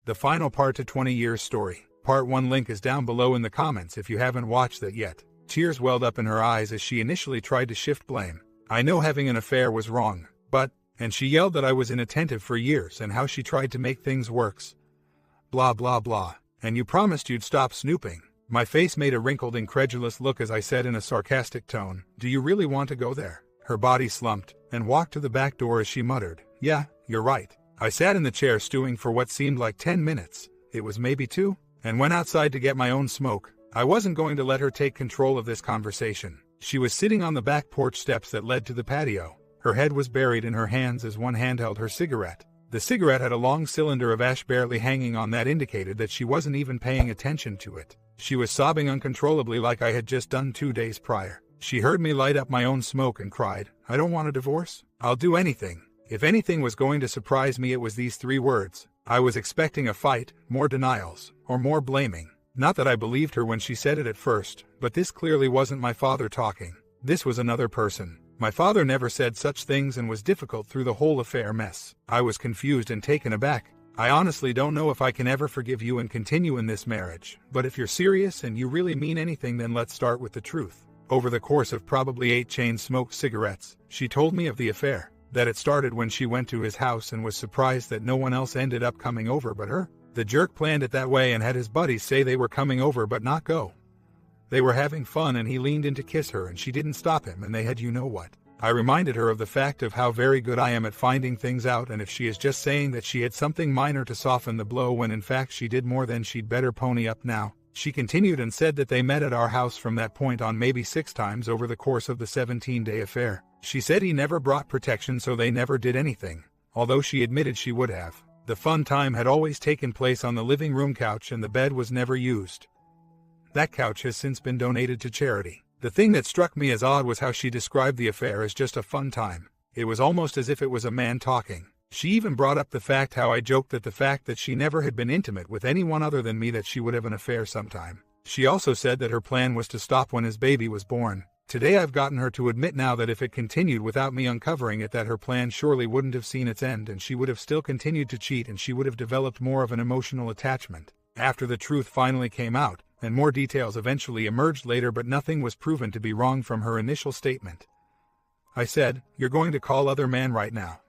The final part to 20 Years Story. Part 1 link is down below in the comments if you haven't watched that yet. Tears welled up in her eyes as she initially tried to shift blame. I know having an affair was wrong, but, and she yelled that I was inattentive for years and how she tried to make things worse. Blah blah blah. And you promised you'd stop snooping. My face made a wrinkled, incredulous look as I said in a sarcastic tone, "Do you really want to go there?" Her body slumped and walked to the back door as she muttered, "Yeah, you're right." I sat in the chair stewing for what seemed like 10 minutes, it was maybe 2, and went outside to get my own smoke. I wasn't going to let her take control of this conversation. She was sitting on the back porch steps that led to the patio. Her head was buried in her hands as one hand held her cigarette. The cigarette had a long cylinder of ash barely hanging on that indicated that she wasn't even paying attention to it. She was sobbing uncontrollably like I had just done 2 days prior. She heard me light up my own smoke and cried, "I don't want a divorce. I'll do anything." If anything was going to surprise me, it was these 3 words. I was expecting a fight, more denials, or more blaming. Not that I believed her when she said it at first, but this clearly wasn't my father talking. This was another person. My father never said such things and was difficult through the whole affair mess. I was confused and taken aback. I honestly don't know if I can ever forgive you and continue in this marriage, but if you're serious and you really mean anything, then let's start with the truth. Over the course of probably 8 chain-smoked cigarettes, she told me of the affair, that it started when she went to his house and was surprised that no one else ended up coming over but her. The jerk planned it that way and had his buddies say they were coming over but not go. They were having fun and he leaned in to kiss her and she didn't stop him and they had you-know-what. I reminded her of the fact of how very good I am at finding things out, and if she is just saying that she had something minor to soften the blow when in fact she did more, then she'd better pony up now. She continued and said that they met at our house from that point on maybe 6 times over the course of the 17-day affair. She said he never brought protection, so they never did anything, although she admitted she would have. The fun time had always taken place on the living room couch and the bed was never used. That couch has since been donated to charity. The thing that struck me as odd was how she described the affair as just a fun time. It was almost as if it was a man talking. She even brought up the fact how I joked that the fact that she never had been intimate with anyone other than me, that she would have an affair sometime. She also said that her plan was to stop when his baby was born. Today I've gotten her to admit now that if it continued without me uncovering it, that her plan surely wouldn't have seen its end and she would have still continued to cheat and she would have developed more of an emotional attachment. After the truth finally came out, and more details eventually emerged later, but nothing was proven to be wrong from her initial statement. I said, "You're going to call other man right now.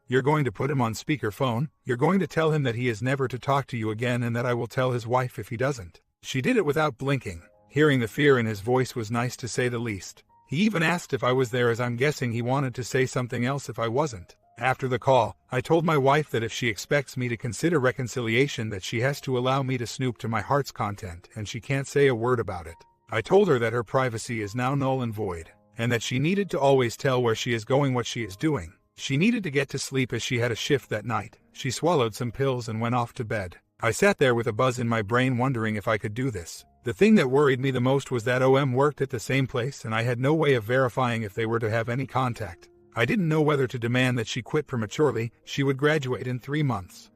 You're going to put him on speakerphone, you're going to tell him that he is never to talk to you again and that I will tell his wife if he doesn't." She did it without blinking. Hearing the fear in his voice was nice to say the least. He even asked if I was there, as I'm guessing he wanted to say something else if I wasn't. After the call, I told my wife that if she expects me to consider reconciliation, that she has to allow me to snoop to my heart's content and she can't say a word about it. I told her that her privacy is now null and void, and that she needed to always tell where she is going, what she is doing. She needed to get to sleep as she had a shift that night. She swallowed some pills and went off to bed. I sat there with a buzz in my brain wondering if I could do this. The thing that worried me the most was that OM worked at the same place and I had no way of verifying if they were to have any contact. I didn't know whether to demand that she quit prematurely, she would graduate in 3 months,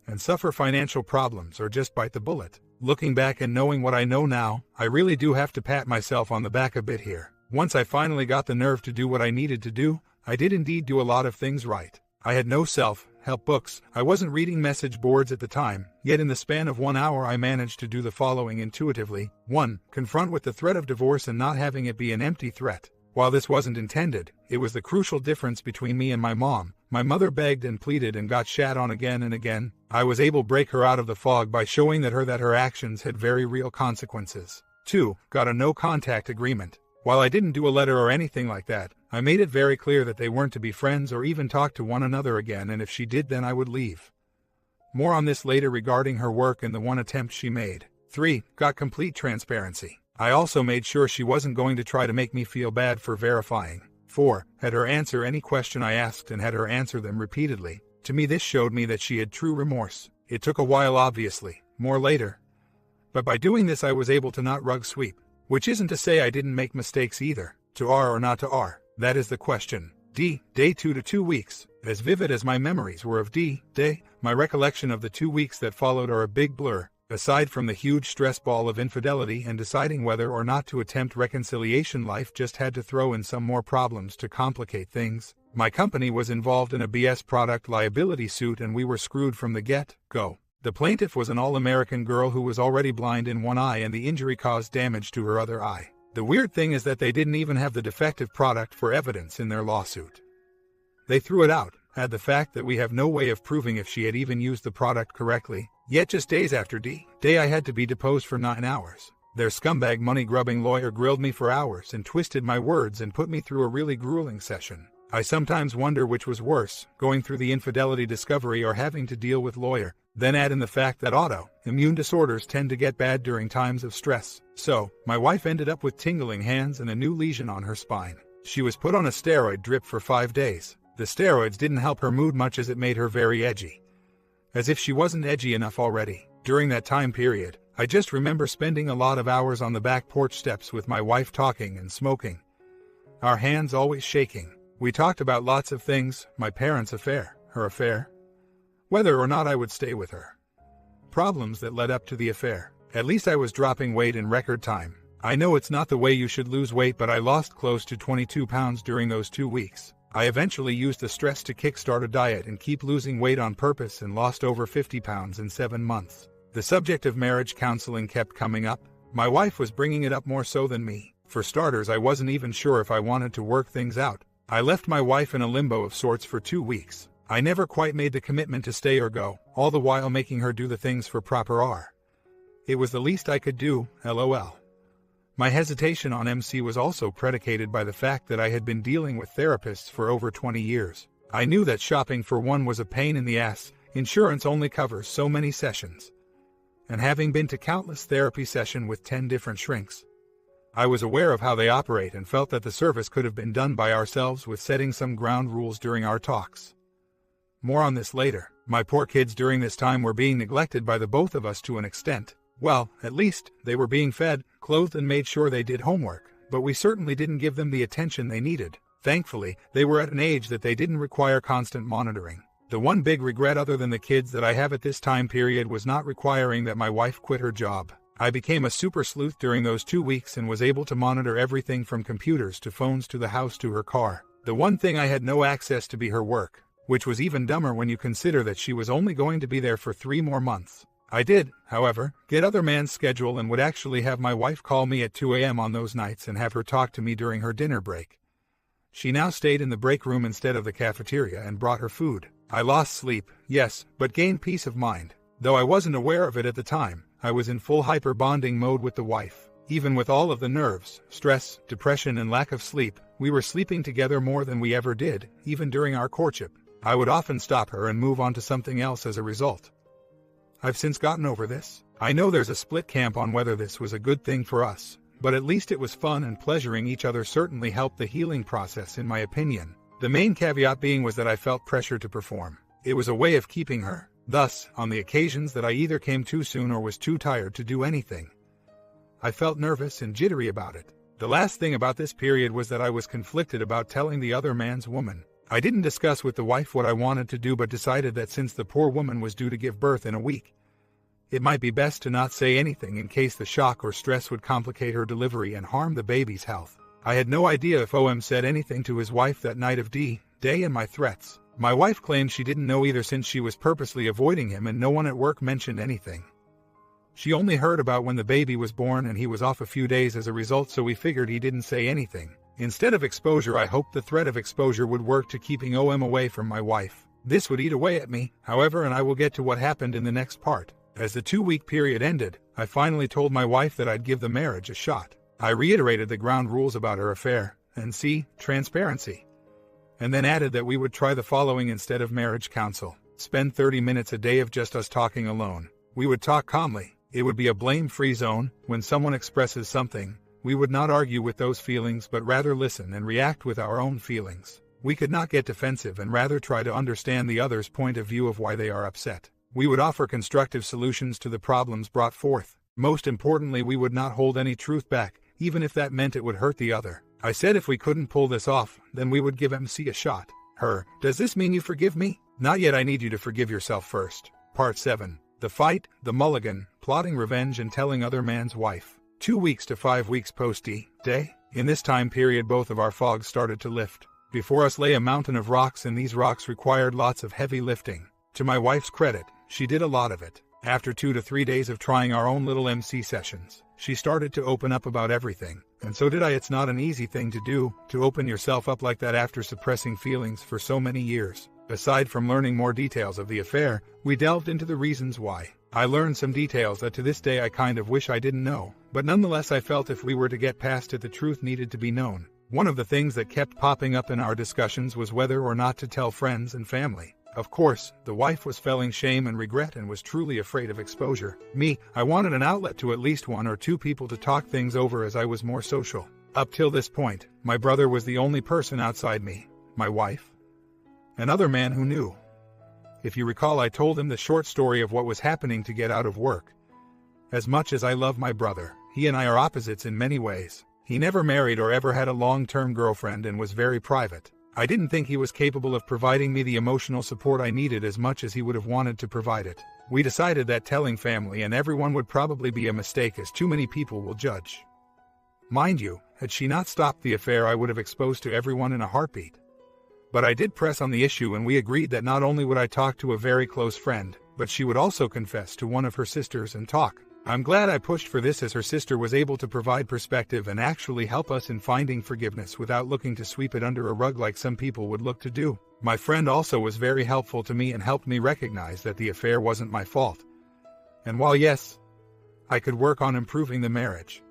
and suffer financial problems, or just bite the bullet. Looking back and knowing what I know now, I really do have to pat myself on the back a bit here. Once I finally got the nerve to do what I needed to do, I did indeed do a lot of things right. I had no self-help books, I wasn't reading message boards at the time, yet in the span of 1 hour I managed to do the following intuitively. 1. Confront with the threat of divorce and not having it be an empty threat. While this wasn't intended, it was the crucial difference between me and my mom. My mother begged and pleaded and got shat on again and again. I was able to break her out of the fog by showing that her actions had very real consequences. 2. Got a no-contact agreement. While I didn't do a letter or anything like that, I made it very clear that they weren't to be friends or even talk to one another again, and if she did, then I would leave. More on this later regarding her work and the one attempt she made. 3. Got complete transparency. I also made sure she wasn't going to try to make me feel bad for verifying. 4. Had her answer any question I asked and had her answer them repeatedly. To me, this showed me that she had true remorse. It took a while, obviously, more later. But by doing this I was able to not rug sweep. Which isn't to say I didn't make mistakes either. To R or not to R, that is the question. D. Day 2 to 2 weeks. As vivid as my memories were of D-Day, my recollection of the 2 weeks that followed are a big blur. Aside from the huge stress ball of infidelity and deciding whether or not to attempt reconciliation, life just had to throw in some more problems to complicate things. My company was involved in a BS product liability suit and we were screwed from the get-go. The plaintiff was an all-American girl who was already blind in one eye and the injury caused damage to her other eye. The weird thing is that they didn't even have the defective product for evidence in their lawsuit. They threw it out, had the fact that we have no way of proving if she had even used the product correctly, yet just days after D-Day I had to be deposed for 9 hours. Their scumbag money-grubbing lawyer grilled me for hours and twisted my words and put me through a really grueling session. I sometimes wonder which was worse, going through the infidelity discovery or having to deal with lawyer. Then add in the fact that autoimmune disorders tend to get bad during times of stress. So, my wife ended up with tingling hands and a new lesion on her spine. She was put on a steroid drip for 5 days. The steroids didn't help her mood much as it made her very edgy. As if she wasn't edgy enough already. During that time period, I just remember spending a lot of hours on the back porch steps with my wife talking and smoking. Our hands always shaking. We talked about lots of things, my parents' affair, her affair, whether or not I would stay with her. Problems that led up to the affair. At least I was dropping weight in record time. I know it's not the way you should lose weight, but I lost close to 22 pounds during those 2 weeks. I eventually used the stress to kickstart a diet and keep losing weight on purpose and lost over 50 pounds in 7 months. The subject of marriage counseling kept coming up. My wife was bringing it up more so than me. For starters, I wasn't even sure if I wanted to work things out. I left my wife in a limbo of sorts for 2 weeks. I never quite made the commitment to stay or go, all the while making her do the things for proper R. It was the least I could do, lol. My hesitation on MC was also predicated by the fact that I had been dealing with therapists for over 20 years. I knew that shopping for one was a pain in the ass. Insurance only covers so many sessions. And having been to countless therapy sessions with 10 different shrinks, I was aware of how they operate and felt that the service could have been done by ourselves with setting some ground rules during our talks. More on this later. My poor kids during this time were being neglected by the both of us to an extent. Well, at least, they were being fed, clothed and made sure they did homework, but we certainly didn't give them the attention they needed. Thankfully, they were at an age that they didn't require constant monitoring. The one big regret other than the kids that I have at this time period was not requiring that my wife quit her job. I became a super sleuth during those 2 weeks and was able to monitor everything from computers to phones to the house to her car. The one thing I had no access to be her work, which was even dumber when you consider that she was only going to be there for 3 more months. I did, however, get other man's schedule and would actually have my wife call me at 2 a.m. on those nights and have her talk to me during her dinner break. She now stayed in the break room instead of the cafeteria and brought her food. I lost sleep, yes, but gained peace of mind. Though I wasn't aware of it at the time, I was in full hyper-bonding mode with the wife. Even with all of the nerves, stress, depression and lack of sleep, we were sleeping together more than we ever did, even during our courtship. I would often stop her and move on to something else as a result. I've since gotten over this. I know there's a split camp on whether this was a good thing for us, but at least it was fun and pleasuring each other certainly helped the healing process in my opinion. The main caveat being was that I felt pressure to perform. It was a way of keeping her. Thus, on the occasions that I either came too soon or was too tired to do anything, I felt nervous and jittery about it. The last thing about this period was that I was conflicted about telling the other man's woman. I didn't discuss with the wife what I wanted to do but decided that since the poor woman was due to give birth in a week, it might be best to not say anything in case the shock or stress would complicate her delivery and harm the baby's health. I had no idea if OM said anything to his wife that night of D-Day and my threats. My wife claimed she didn't know either since she was purposely avoiding him and no one at work mentioned anything. She only heard about when the baby was born and he was off a few days as a result, so we figured he didn't say anything. Instead of exposure, I hoped the threat of exposure would work to keeping OM away from my wife. This would eat away at me, however, and I will get to what happened in the next part. As the 2-week period ended, I finally told my wife that I'd give the marriage a shot. I reiterated the ground rules about her affair, and transparency. And then added that we would try the following instead of marriage counsel. Spend 30 minutes a day of just us talking alone. We would talk calmly. It would be a blame-free zone. When someone expresses something, we would not argue with those feelings but rather listen and react with our own feelings. We could not get defensive and rather try to understand the other's point of view of why they are upset. We would offer constructive solutions to the problems brought forth. Most importantly, we would not hold any truth back, even if that meant it would hurt the other. I said if we couldn't pull this off, then we would give MC a shot. Her, does this mean you forgive me? Not yet, I need you to forgive yourself first. Part 7. The fight, the mulligan, plotting revenge and telling other man's wife. 2 weeks to 5 weeks post D-Day. In this time period both of our fogs started to lift. Before us lay a mountain of rocks and these rocks required lots of heavy lifting. To my wife's credit, she did a lot of it. After 2 to 3 days of trying our own little MC sessions, she started to open up about everything, and so did I. It's not an easy thing to do, to open yourself up like that after suppressing feelings for so many years. Aside from learning more details of the affair, we delved into the reasons why. I learned some details that to this day I kind of wish I didn't know, but nonetheless I felt if we were to get past it the truth needed to be known. One of the things that kept popping up in our discussions was whether or not to tell friends and family. Of course, the wife was feeling shame and regret and was truly afraid of exposure. Me, I wanted an outlet to at least 1 or 2 people to talk things over as I was more social. Up till this point, my brother was the only person outside me, my wife, another man who knew. If you recall, I told him the short story of what was happening to get out of work. As much as I love my brother, he and I are opposites in many ways. He never married or ever had a long-term girlfriend and was very private. I didn't think he was capable of providing me the emotional support I needed as much as he would have wanted to provide it. We decided that telling family and everyone would probably be a mistake, as too many people will judge. Mind you, had she not stopped the affair, I would have exposed to everyone in a heartbeat. But I did press on the issue, and we agreed that not only would I talk to a very close friend, but she would also confess to one of her sisters and talk. I'm glad I pushed for this, as her sister was able to provide perspective and actually help us in finding forgiveness without looking to sweep it under a rug like some people would look to do. My friend also was very helpful to me and helped me recognize that the affair wasn't my fault. And while yes, I could work on improving the marriage,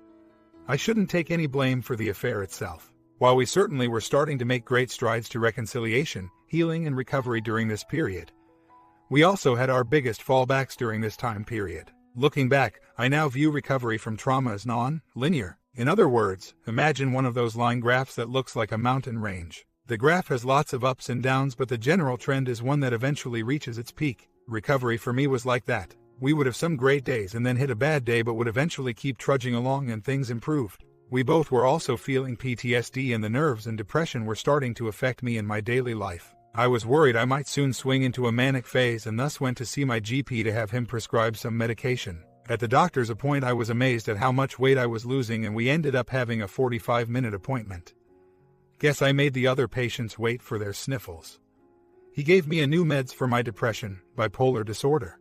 I shouldn't take any blame for the affair itself. While we certainly were starting to make great strides to reconciliation, healing, and recovery during this period, we also had our biggest fallbacks during this time period. Looking back, I now view recovery from trauma as non-linear. In other words, imagine one of those line graphs that looks like a mountain range. The graph has lots of ups and downs, but the general trend is one that eventually reaches its peak. Recovery for me was like that. We would have some great days and then hit a bad day, but would eventually keep trudging along and things improved. We both were also feeling PTSD, and the nerves and depression were starting to affect me in my daily life. I was worried I might soon swing into a manic phase, and thus went to see my GP to have him prescribe some medication. At the doctor's appointment, I was amazed at how much weight I was losing, and we ended up having a 45-minute appointment. Guess I made the other patients wait for their sniffles. He gave me a new meds for my depression, bipolar disorder,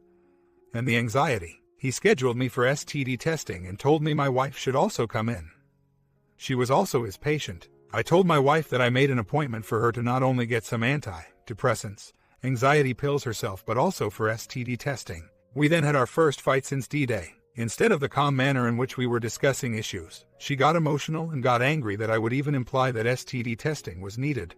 and the anxiety. He scheduled me for STD testing and told me my wife should also come in. She was also his patient. I told my wife that I made an appointment for her to not only get some antidepressants, anxiety pills herself, but also for STD testing. We then had our first fight since D-Day. Instead of the calm manner in which we were discussing issues, she got emotional and got angry that I would even imply that STD testing was needed.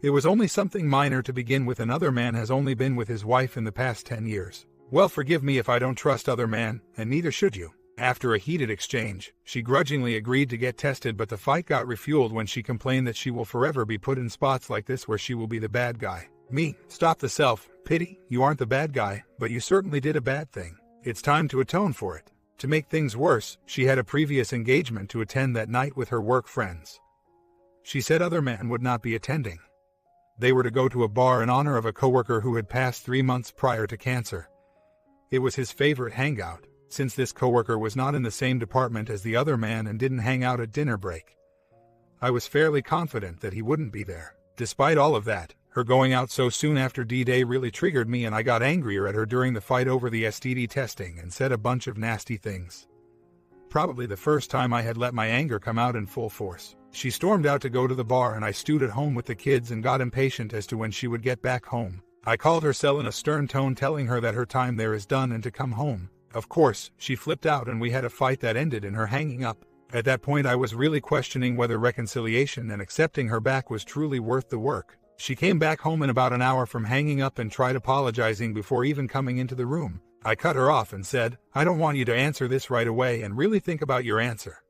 It was only something minor to begin with. Another man has only been with his wife in the past 10 years. Well, forgive me if I don't trust other men, and neither should you. After a heated exchange, she grudgingly agreed to get tested, but the fight got refueled when she complained that she will forever be put in spots like this where she will be the bad guy. Me, stop the self-pity. You aren't the bad guy, but you certainly did a bad thing. It's time to atone for it. To make things worse, she had a previous engagement to attend that night with her work friends. She said other men would not be attending. They were to go to a bar in honor of a coworker who had passed 3 months prior to cancer. It was his favorite hangout, since this coworker was not in the same department as the other man and didn't hang out at dinner break. I was fairly confident that he wouldn't be there. Despite all of that, her going out so soon after D-Day really triggered me, and I got angrier at her during the fight over the STD testing and said a bunch of nasty things. Probably the first time I had let my anger come out in full force. She stormed out to go to the bar, and I stewed at home with the kids and got impatient as to when she would get back home. I called her cell in a stern tone, telling her that her time there is done and to come home. Of course, she flipped out and we had a fight that ended in her hanging up. At that point I was really questioning whether reconciliation and accepting her back was truly worth the work. She came back home in about an hour from hanging up and tried apologizing before even coming into the room. I cut her off and said, "I don't want you to answer this right away, and really think about your answer.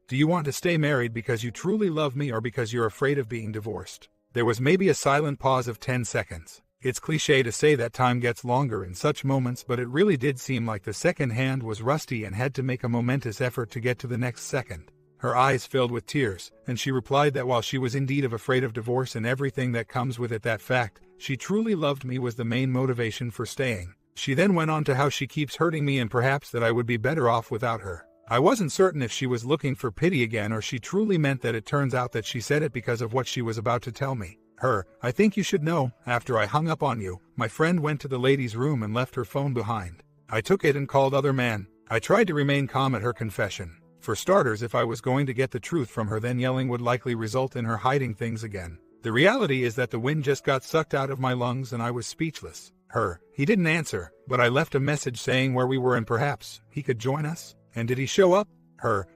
Do you want to stay married because you truly love me, or because you're afraid of being divorced?" There was maybe a silent pause of 10 seconds. It's cliché to say that time gets longer in such moments, but it really did seem like the second hand was rusty and had to make a momentous effort to get to the next second. Her eyes filled with tears, and she replied that while she was indeed afraid of divorce and everything that comes with it, that fact, she truly loved me, was the main motivation for staying. She then went on to how she keeps hurting me and perhaps that I would be better off without her. I wasn't certain if she was looking for pity again or she truly meant that. It turns out that she said it because of what she was about to tell me. I think you should know, after I hung up on you, my friend went to the ladies' room and left her phone behind. I took it and called other man. I tried to remain calm at her confession. For starters, if I was going to get the truth from her, then yelling would likely result in her hiding things again. The reality is that the wind just got sucked out of my lungs and I was speechless. He didn't answer, but I left a message saying where we were and perhaps he could join us. And did he show up?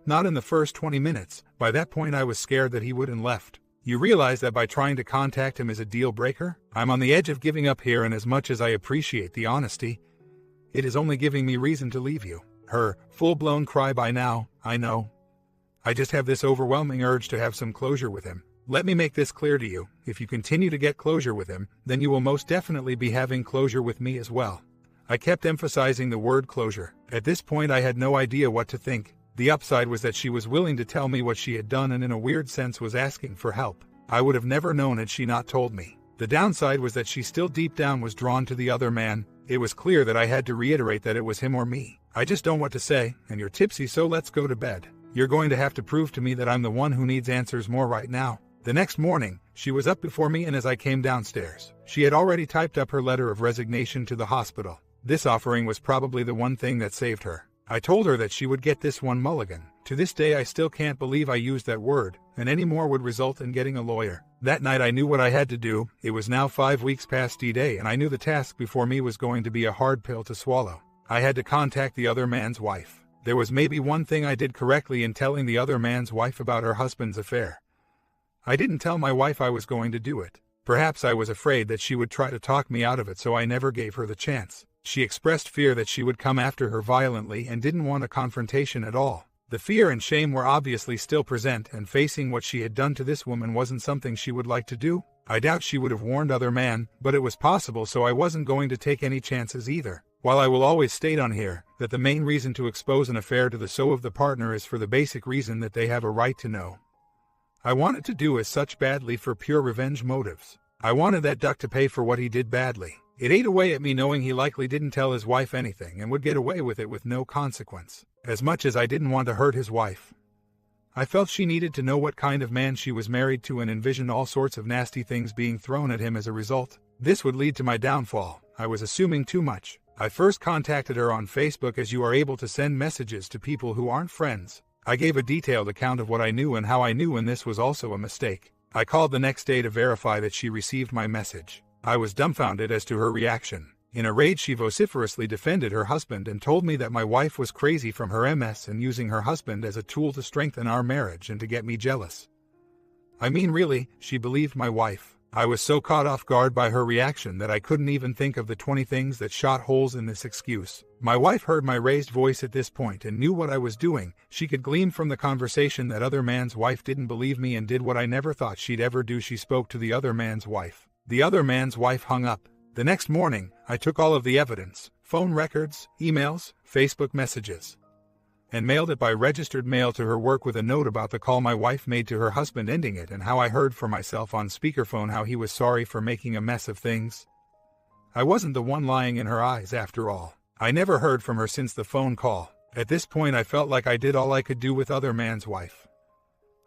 Not in the first 20 minutes. By that point I was scared that he would and left. You realize that by trying to contact him is a deal breaker? I'm on the edge of giving up here, and as much as I appreciate the honesty, it is only giving me reason to leave you. Full-blown cry by now, I know. I just have this overwhelming urge to have some closure with him. Let me make this clear to you. If you continue to get closure with him, then you will most definitely be having closure with me as well. I kept emphasizing the word closure. At this point I had no idea what to think. The upside was that she was willing to tell me what she had done and in a weird sense was asking for help. I would have never known had she not told me. The downside was that she still deep down was drawn to the other man. It was clear that I had to reiterate that it was him or me. I just don't know what to say, and you're tipsy, so let's go to bed. You're going to have to prove to me that I'm the one who needs answers more right now. The next morning, she was up before me, and as I came downstairs, she had already typed up her letter of resignation to the hospital. This offering was probably the one thing that saved her. I told her that she would get this one mulligan. To this day I still can't believe I used that word, and any more would result in getting a lawyer. That night I knew what I had to do. It was now 5 weeks past D-Day, and I knew the task before me was going to be a hard pill to swallow. I had to contact the other man's wife. There was maybe one thing I did correctly in telling the other man's wife about her husband's affair. I didn't tell my wife I was going to do it. Perhaps I was afraid that she would try to talk me out of it, so I never gave her the chance. She expressed fear that she would come after her violently and didn't want a confrontation at all. The fear and shame were obviously still present, and facing what she had done to this woman wasn't something she would like to do. I doubt she would have warned other man, but it was possible, so I wasn't going to take any chances either. While I will always state on here that the main reason to expose an affair to the soul of the partner is for the basic reason that they have a right to know. I wanted to do as such badly for pure revenge motives. I wanted that duck to pay for what he did badly. It ate away at me knowing he likely didn't tell his wife anything and would get away with it with no consequence. As much as I didn't want to hurt his wife, I felt she needed to know what kind of man she was married to and envisioned all sorts of nasty things being thrown at him as a result. This would lead to my downfall. I was assuming too much. I first contacted her on Facebook, as you are able to send messages to people who aren't friends. I gave a detailed account of what I knew and how I knew, and this was also a mistake. I called the next day to verify that she received my message. I was dumbfounded as to her reaction. In a rage, she vociferously defended her husband and told me that my wife was crazy from her MS and using her husband as a tool to strengthen our marriage and to get me jealous. I mean, really, she believed my wife. I was so caught off guard by her reaction that I couldn't even think of the 20 things that shot holes in this excuse. My wife heard my raised voice at this point and knew what I was doing. She could glean from the conversation that other man's wife didn't believe me and did what I never thought she'd ever do. She spoke to the other man's wife. The other man's wife hung up. The next morning, I took all of the evidence, phone records, emails, Facebook messages, and mailed it by registered mail to her work with a note about the call my wife made to her husband, ending it, and how I heard for myself on speakerphone how he was sorry for making a mess of things. I wasn't the one lying in her eyes after all. I never heard from her since the phone call. At this point I felt like I did all I could do with other man's wife.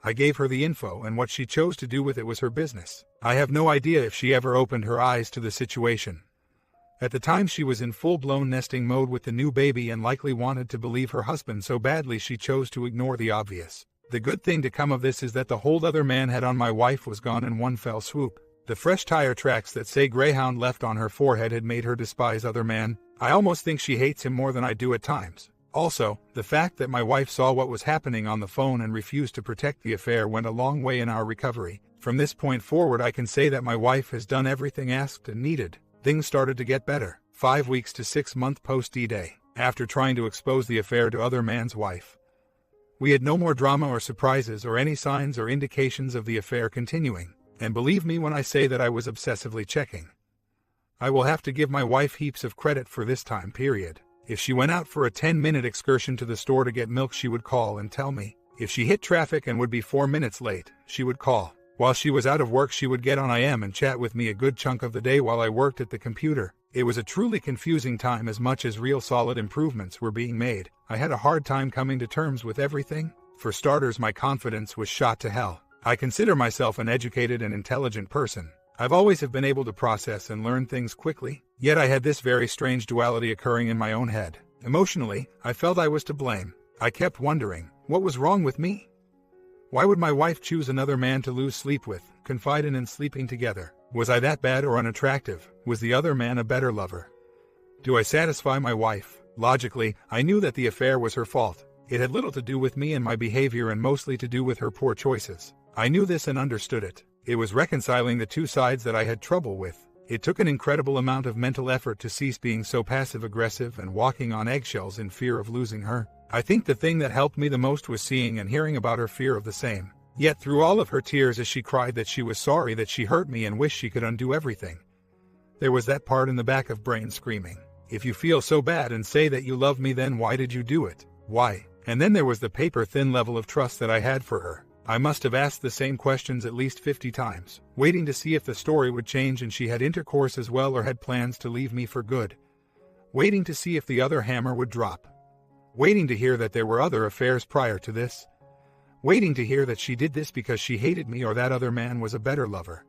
I gave her the info, and what she chose to do with it was her business. I have no idea if she ever opened her eyes to the situation. At the time she was in full-blown nesting mode with the new baby and likely wanted to believe her husband so badly she chose to ignore the obvious. The good thing to come of this is that the hold other man had on my wife was gone in one fell swoop. The fresh tire tracks that say Greyhound left on her forehead had made her despise other man. I almost think she hates him more than I do at times. Also, the fact that my wife saw what was happening on the phone and refused to protect the affair went a long way in our recovery. From this point forward I can say that my wife has done everything asked and needed. Things started to get better. 5 weeks to 6 months post D-Day, after trying to expose the affair to other man's wife, we had no more drama or surprises or any signs or indications of the affair continuing. And believe me when I say that I was obsessively checking. I will have to give my wife heaps of credit for this time period. If she went out for a 10-minute excursion to the store to get milk, she would call and tell me. If she hit traffic and would be 4 minutes late, she would call. While she was out of work, she would get on IM and chat with me a good chunk of the day while I worked at the computer. It was a truly confusing time. As much as real solid improvements were being made, I had a hard time coming to terms with everything. For starters, my confidence was shot to hell. I consider myself an educated and intelligent person. I've always have been able to process and learn things quickly. Yet I had this very strange duality occurring in my own head. Emotionally, I felt I was to blame. I kept wondering, what was wrong with me? Why would my wife choose another man to lose sleep with, confide in and sleeping together? Was I that bad or unattractive? Was the other man a better lover? Do I satisfy my wife? Logically, I knew that the affair was her fault. It had little to do with me and my behavior and mostly to do with her poor choices. I knew this and understood it. It was reconciling the two sides that I had trouble with. It took an incredible amount of mental effort to cease being so passive-aggressive and walking on eggshells in fear of losing her. I think the thing that helped me the most was seeing and hearing about her fear of the same. Yet through all of her tears as she cried that she was sorry that she hurt me and wished she could undo everything, there was that part in the back of brain screaming, if you feel so bad and say that you love me, then why did you do it? Why? And then there was the paper-thin level of trust that I had for her. I must have asked the same questions at least 50 times, waiting to see if the story would change and she had intercourse as well or had plans to leave me for good. Waiting to see if the other hammer would drop. Waiting to hear that there were other affairs prior to this. Waiting to hear that she did this because she hated me or that other man was a better lover.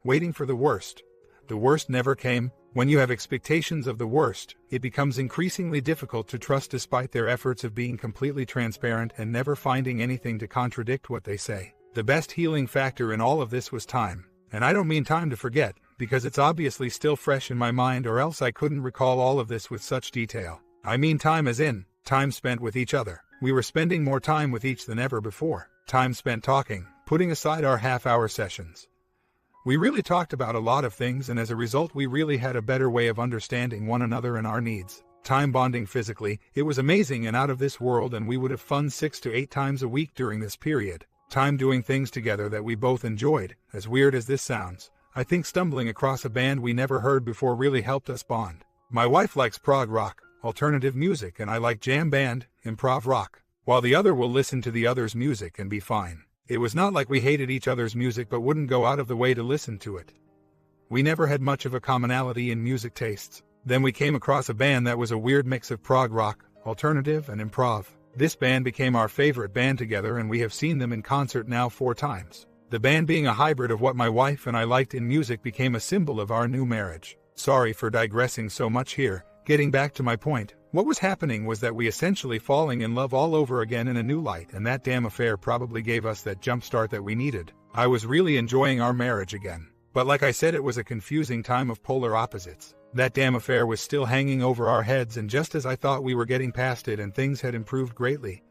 Waiting for the worst. The worst never came. When you have expectations of the worst, it becomes increasingly difficult to trust despite their efforts of being completely transparent and never finding anything to contradict what they say. The best healing factor in all of this was time. And I don't mean time to forget, because it's obviously still fresh in my mind or else I couldn't recall all of this with such detail. I mean time as in, time spent with each other. We were spending more time with each than ever before. Time spent talking, putting aside our half-hour sessions. We really talked about a lot of things, and as a result we really had a better way of understanding one another and our needs. Time bonding physically, it was amazing and out of this world, and we would have fun 6 to 8 times a week during this period. Time doing things together that we both enjoyed, as weird as this sounds. I think stumbling across a band we never heard before really helped us bond. My wife likes prog rock, alternative music, and I like jam band, improv rock, while the other will listen to the other's music and be fine. It was not like we hated each other's music but wouldn't go out of the way to listen to it. We never had much of a commonality in music tastes. Then we came across a band that was a weird mix of prog rock, alternative, and improv. This band became our favorite band together, and we have seen them in concert now 4 times. The band, being a hybrid of what my wife and I liked in music, became a symbol of our new marriage. Sorry for digressing so much here. Getting back to my point, what was happening was that we essentially falling in love all over again in a new light, and that damn affair probably gave us that jump start that we needed. I was really enjoying our marriage again. But like I said, it was a confusing time of polar opposites. That damn affair was still hanging over our heads, and just as I thought we were getting past it and things had improved greatly,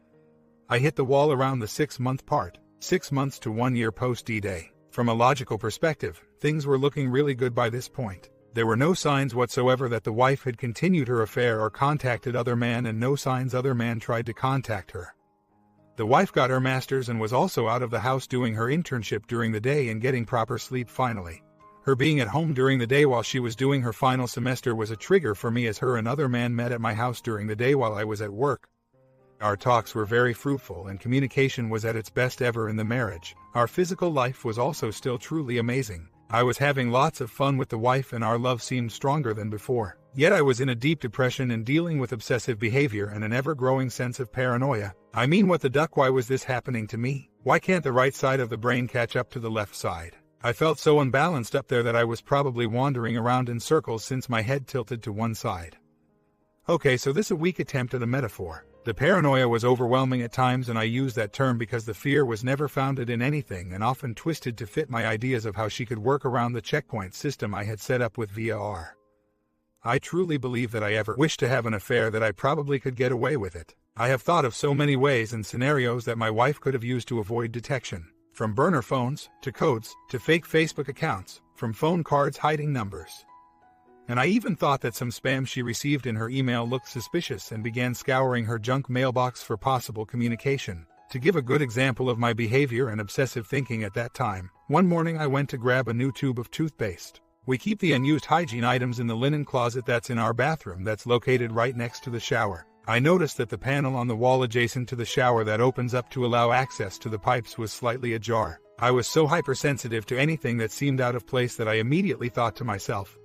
I hit the wall around the 6-month part. 6 months to 1 year post D-Day. From a logical perspective, things were looking really good by this point. There were no signs whatsoever that the wife had continued her affair or contacted other man, and no signs other man tried to contact her. The wife got her master's and was also out of the house doing her internship during the day and getting proper sleep finally. Her being at home during the day while she was doing her final semester was a trigger for me, as her and other man met at my house during the day while I was at work. Our talks were very fruitful and communication was at its best ever in the marriage. Our physical life was also still truly amazing. I was having lots of fun with the wife and our love seemed stronger than before. Yet I was in a deep depression and dealing with obsessive behavior and an ever-growing sense of paranoia. I mean, what the duck, why was this happening to me? Why can't the right side of the brain catch up to the left side? I felt so unbalanced up there that I was probably wandering around in circles since my head tilted to one side. Okay, so this is a weak attempt at a metaphor. The paranoia was overwhelming at times, and I use that term because the fear was never founded in anything and often twisted to fit my ideas of how she could work around the checkpoint system I had set up with VAR. I truly believe that I ever wished to have an affair that I probably could get away with it. I have thought of so many ways and scenarios that my wife could have used to avoid detection. From burner phones, to codes, to fake Facebook accounts, from phone cards hiding numbers. And I even thought that some spam she received in her email looked suspicious and began scouring her junk mailbox for possible communication. To give a good example of my behavior and obsessive thinking at that time, one morning I went to grab a new tube of toothpaste. We keep the unused hygiene items in the linen closet that's in our bathroom that's located right next to the shower. I noticed that the panel on the wall adjacent to the shower that opens up to allow access to the pipes was slightly ajar. I was so hypersensitive to anything that seemed out of place that I immediately thought to myself,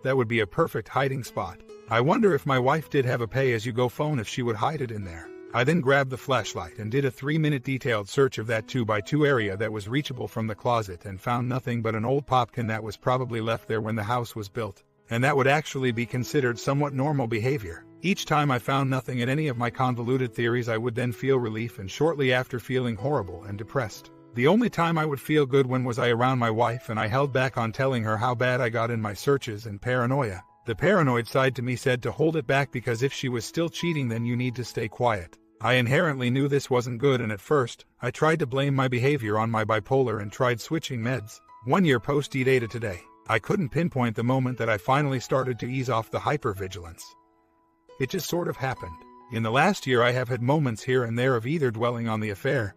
that would be a perfect hiding spot. I wonder if my wife did have a pay-as-you-go phone, if she would hide it in there. I then grabbed the flashlight and did a 3-minute detailed search of that 2x2 area that was reachable from the closet and found nothing but an old pop can that was probably left there when the house was built. and that would actually be considered somewhat normal behavior. Each time I found nothing in any of my convoluted theories, I would then feel relief, and shortly after feeling horrible and depressed. The only time I would feel good when was I around my wife, and I held back on telling her how bad I got in my searches and paranoia. The paranoid side to me said to hold it back because if she was still cheating then you need to stay quiet. I inherently knew this wasn't good, and at first, I tried to blame my behavior on my bipolar and tried switching meds. 1 year post-data today, I couldn't pinpoint the moment that I finally started to ease off the hypervigilance. It just sort of happened. In the last year I have had moments here and there of either dwelling on the affair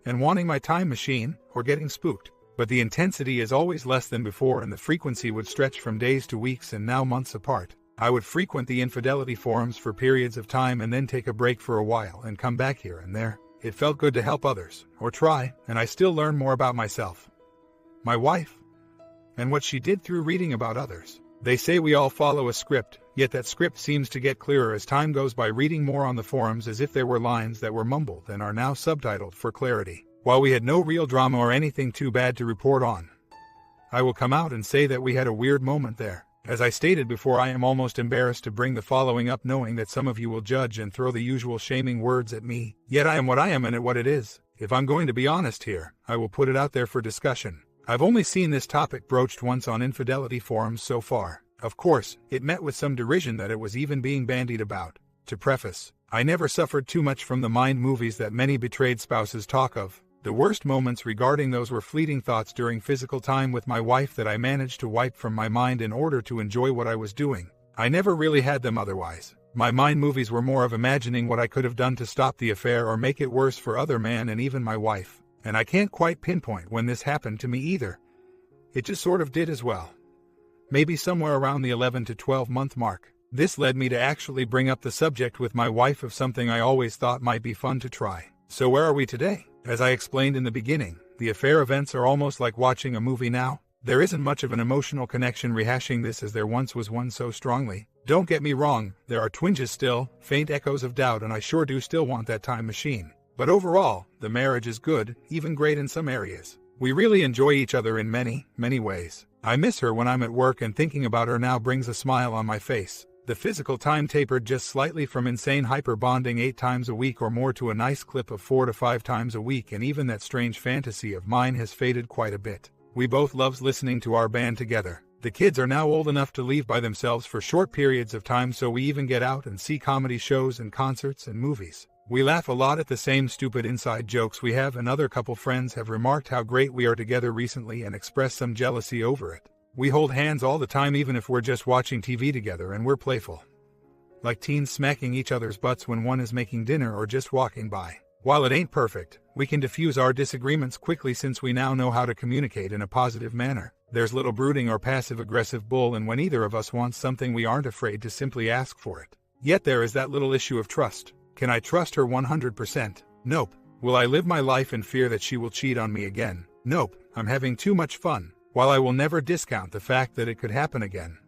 and wanting my time machine, or getting spooked. But the intensity is always less than before, and the frequency would stretch from days to weeks and now months apart. I would frequent the infidelity forums for periods of time and then take a break for a while and come back here and there. It felt good to help others, or try, and I still learn more about myself, my wife, and what she did through reading about others. They say we all follow a script, yet that script seems to get clearer as time goes by, reading more on the forums as if there were lines that were mumbled and are now subtitled for clarity. While we had no real drama or anything too bad to report on, I will come out and say that we had a weird moment there. As I stated before, I am almost embarrassed to bring the following up, knowing that some of you will judge and throw the usual shaming words at me. Yet I am what I am, and at what it is. If I'm going to be honest here, I will put it out there for discussion. I've only seen this topic broached once on infidelity forums so far. Of course, it met with some derision that it was even being bandied about. To preface, I never suffered too much from the mind movies that many betrayed spouses talk of. The worst moments regarding those were fleeting thoughts during physical time with my wife that I managed to wipe from my mind in order to enjoy what I was doing. I never really had them otherwise. My mind movies were more of imagining what I could have done to stop the affair or make it worse for other men and even my wife. And I can't quite pinpoint when this happened to me either. It just sort of did as well. Maybe somewhere around the 11 to 12 month mark. This led me to actually bring up the subject with my wife of something I always thought might be fun to try. So where are we today? As I explained in the beginning, the affair events are almost like watching a movie now. There isn't much of an emotional connection rehashing this as there once was one so strongly. Don't get me wrong, there are twinges still, faint echoes of doubt, and I sure do still want that time machine. But overall, the marriage is good, even great in some areas. We really enjoy each other in many, many ways. I miss her when I'm at work, and thinking about her now brings a smile on my face. The physical time tapered just slightly from insane hyper-bonding 8 times a week or more to a nice clip of 4 to 5 times a week, and even that strange fantasy of mine has faded quite a bit. We both loves listening to our band together. The kids are now old enough to leave by themselves for short periods of time, so we even get out and see comedy shows and concerts and movies. We laugh a lot at the same stupid inside jokes we have, and other couple friends have remarked how great we are together recently and expressed some jealousy over it. We hold hands all the time, even if we're just watching TV together, and we're playful, like teens smacking each other's butts when one is making dinner or just walking by. While it ain't perfect, we can diffuse our disagreements quickly since we now know how to communicate in a positive manner. There's little brooding or passive-aggressive bull, and when either of us wants something, we aren't afraid to simply ask for it. Yet there is that little issue of trust. Can I trust her 100%? Nope. Will I live my life in fear that she will cheat on me again? Nope. I'm having too much fun. While I will never discount the fact that it could happen again,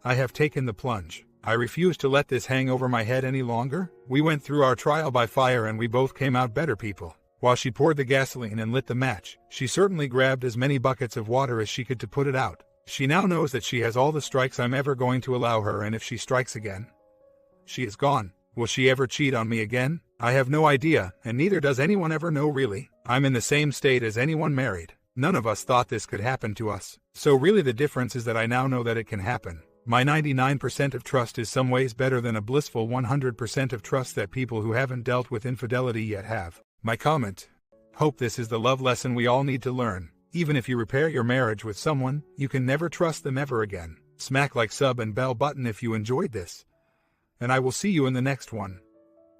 I have taken the plunge. I refuse to let this hang over my head any longer. We went through our trial by fire and we both came out better people. While she poured the gasoline and lit the match, she certainly grabbed as many buckets of water as she could to put it out. She now knows that she has all the strikes I'm ever going to allow her, and if she strikes again, she is gone. Will she ever cheat on me again? I have no idea, and neither does anyone ever know really. I'm in the same state as anyone married. None of us thought this could happen to us. So really the difference is that I now know that it can happen. My 99% of trust is some ways better than a blissful 100% of trust that people who haven't dealt with infidelity yet have. My comment: hope this is the love lesson we all need to learn. Even if you repair your marriage with someone, you can never trust them ever again. Smack like, sub, and bell button if you enjoyed this. And I will see you in the next one.